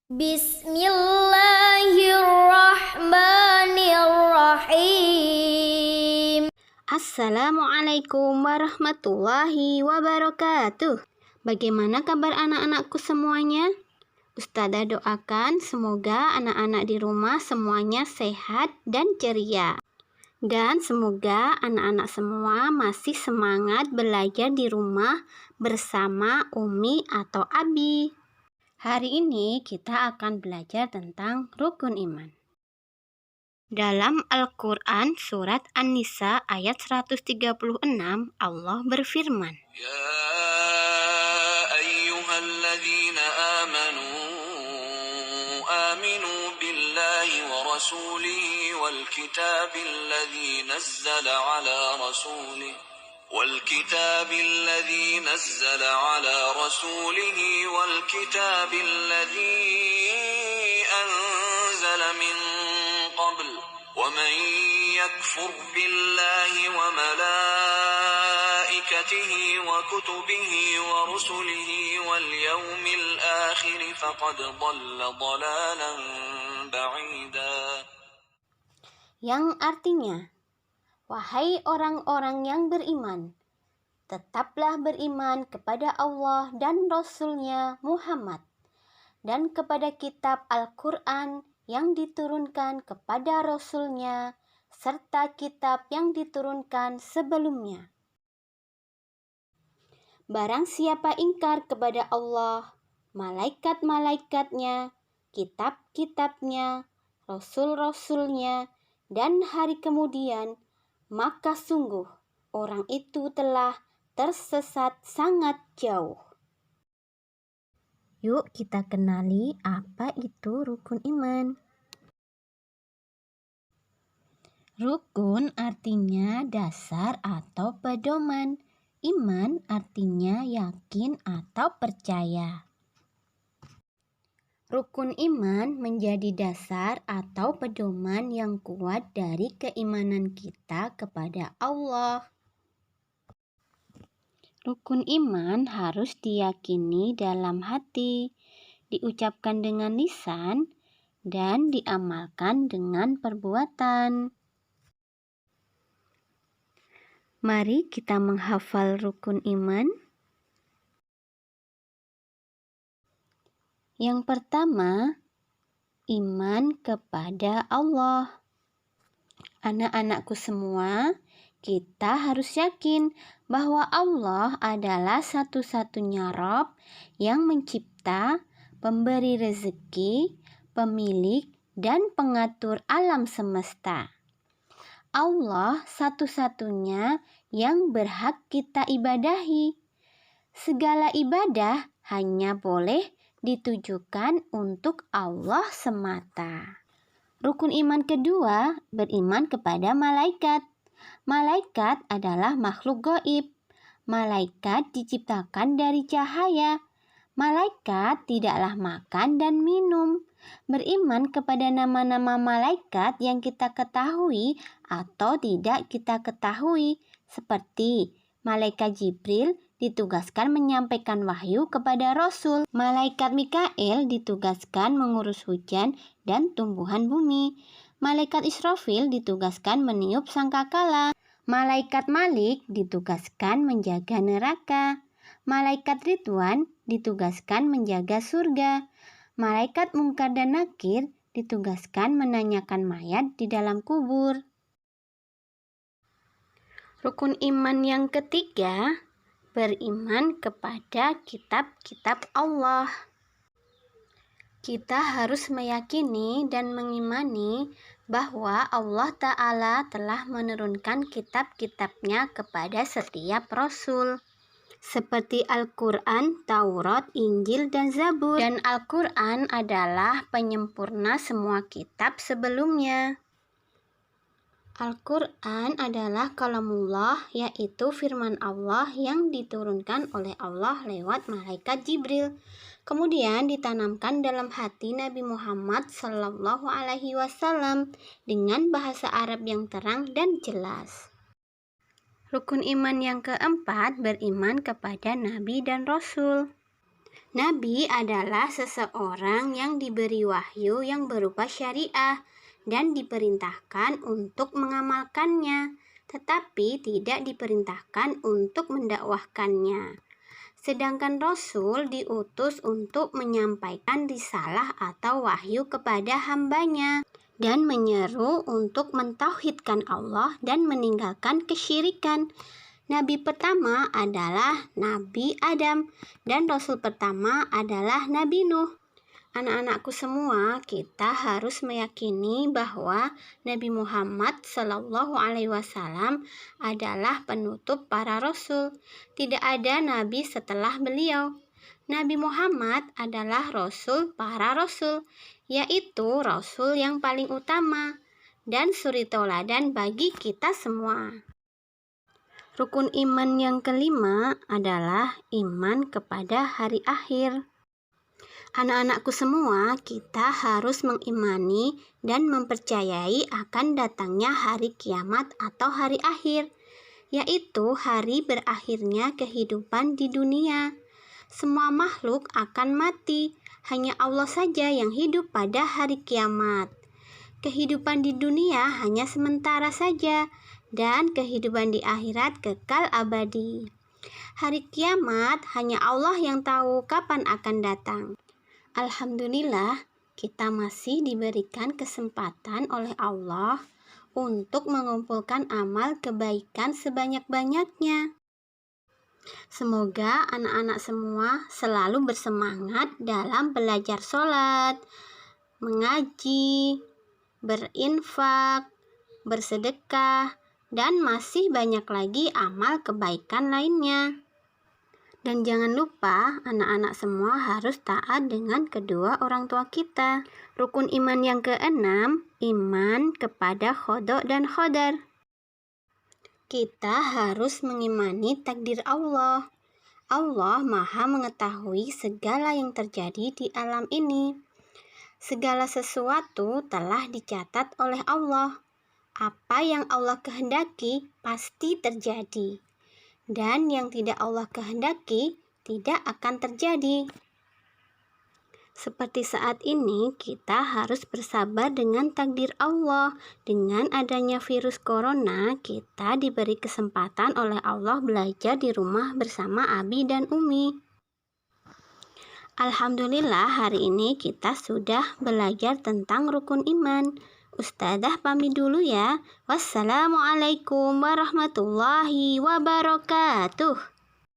Bismillahirrahmanirrahim. Assalamualaikum warahmatullahi wabarakatuh. Bagaimana kabar anak-anakku semuanya? Ustadzah doakan semoga anak-anak di rumah semuanya sehat dan ceria. Dan semoga anak-anak semua masih semangat belajar di rumah bersama Umi atau Abi. Hari ini kita akan belajar tentang rukun iman. Dalam Al-Quran surat An-Nisa ayat 136 Allah berfirman, Ya ayyuhalladzina aminu billahi wa rasulihi wal kitabil ladzi nazzala ala rasulihi والكتاب الذي نزل على رسوله والكتاب الذي أنزل من قبل ومن يكفر بالله وملائكته وكتبه ورسله واليوم الآخر فقد ضل ضلالا بعيدا. Yang artinya, wahai orang-orang yang beriman, tetaplah beriman kepada Allah dan Rasul-Nya Muhammad, dan kepada kitab Al-Quran yang diturunkan kepada Rasul-Nya, serta kitab yang diturunkan sebelumnya. Barang siapa ingkar kepada Allah, malaikat-malaikatnya, kitab-kitabnya, Rasul-Rasul-Nya, dan hari kemudian, maka sungguh orang itu telah tersesat sangat jauh. Yuk kita kenali apa itu rukun iman. Rukun artinya dasar atau pedoman. Iman artinya yakin atau percaya. Rukun iman menjadi dasar atau pedoman yang kuat dari keimanan kita kepada Allah. Rukun iman harus diyakini dalam hati, diucapkan dengan lisan, dan diamalkan dengan perbuatan. Mari kita menghafal rukun iman. Yang pertama, iman kepada Allah. Anak-anakku semua, kita harus yakin bahwa Allah adalah satu-satunya Rabb yang mencipta, pemberi rezeki, pemilik, dan pengatur alam semesta. Allah satu-satunya yang berhak kita ibadahi. Segala ibadah hanya boleh ditujukan untuk Allah semata. Rukun iman kedua, beriman kepada malaikat. Malaikat adalah makhluk gaib. Malaikat diciptakan dari cahaya. Malaikat tidaklah makan dan minum. Beriman kepada nama-nama malaikat yang kita ketahui atau tidak kita ketahui, seperti malaikat Jibril ditugaskan menyampaikan wahyu kepada Rasul. Malaikat Mikail ditugaskan mengurus hujan dan tumbuhan bumi. Malaikat Israfil ditugaskan meniup sangkakala. Malaikat Malik ditugaskan menjaga neraka. Malaikat Ridwan ditugaskan menjaga surga. Malaikat Mungkar dan Nakir ditugaskan menanyakan mayat di dalam kubur. Rukun iman yang ketiga, beriman kepada kitab-kitab Allah. Kita harus meyakini dan mengimani bahwa Allah Ta'ala telah menurunkan kitab-kitabnya kepada setiap Rasul, seperti Al-Quran, Taurat, Injil, dan Zabur. Dan Al-Quran adalah penyempurna semua kitab sebelumnya. Al-Quran adalah kalamullah, yaitu firman Allah yang diturunkan oleh Allah lewat malaikat Jibril. Kemudian ditanamkan dalam hati Nabi Muhammad SAW dengan bahasa Arab yang terang dan jelas. Rukun iman yang keempat, beriman kepada Nabi dan Rasul. Nabi adalah seseorang yang diberi wahyu yang berupa syariah dan diperintahkan untuk mengamalkannya, tetapi tidak diperintahkan untuk mendakwahkannya. Sedangkan Rasul diutus untuk menyampaikan risalah atau wahyu kepada hambanya dan menyeru untuk mentauhidkan Allah dan meninggalkan kesyirikan. Nabi pertama adalah Nabi Adam dan Rasul pertama adalah Nabi Nuh. Anak-anakku semua, kita harus meyakini bahwa Nabi Muhammad SAW adalah penutup para rasul. Tidak ada nabi setelah beliau. Nabi Muhammad adalah rasul para rasul, yaitu rasul yang paling utama dan suri tauladan bagi kita semua. Rukun iman yang kelima adalah iman kepada hari akhir. Anak-anakku semua, kita harus mengimani dan mempercayai akan datangnya hari kiamat atau hari akhir, yaitu hari berakhirnya kehidupan di dunia. Semua makhluk akan mati, hanya Allah saja yang hidup pada hari kiamat. Kehidupan di dunia hanya sementara saja, dan kehidupan di akhirat kekal abadi. Hari kiamat hanya Allah yang tahu kapan akan datang. Alhamdulillah, kita masih diberikan kesempatan oleh Allah untuk mengumpulkan amal kebaikan sebanyak-banyaknya. Semoga anak-anak semua selalu bersemangat dalam belajar sholat, mengaji, berinfak, bersedekah, dan masih banyak lagi amal kebaikan lainnya. Dan jangan lupa anak-anak semua harus taat dengan kedua orang tua kita. Rukun iman yang keenam, iman kepada qada dan qadar. Kita harus mengimani takdir Allah. Allah Maha mengetahui segala yang terjadi di alam ini. Segala sesuatu telah dicatat oleh Allah. Apa yang Allah kehendaki pasti terjadi. Dan yang tidak Allah kehendaki tidak akan terjadi. Seperti saat ini, kita harus bersabar dengan takdir Allah. Dengan adanya virus corona, kita diberi kesempatan oleh Allah belajar di rumah bersama Abi dan Umi. Alhamdulillah, hari ini kita sudah belajar tentang rukun iman. Ustadzah pamit dulu ya. Wassalamualaikum warahmatullahi wabarakatuh.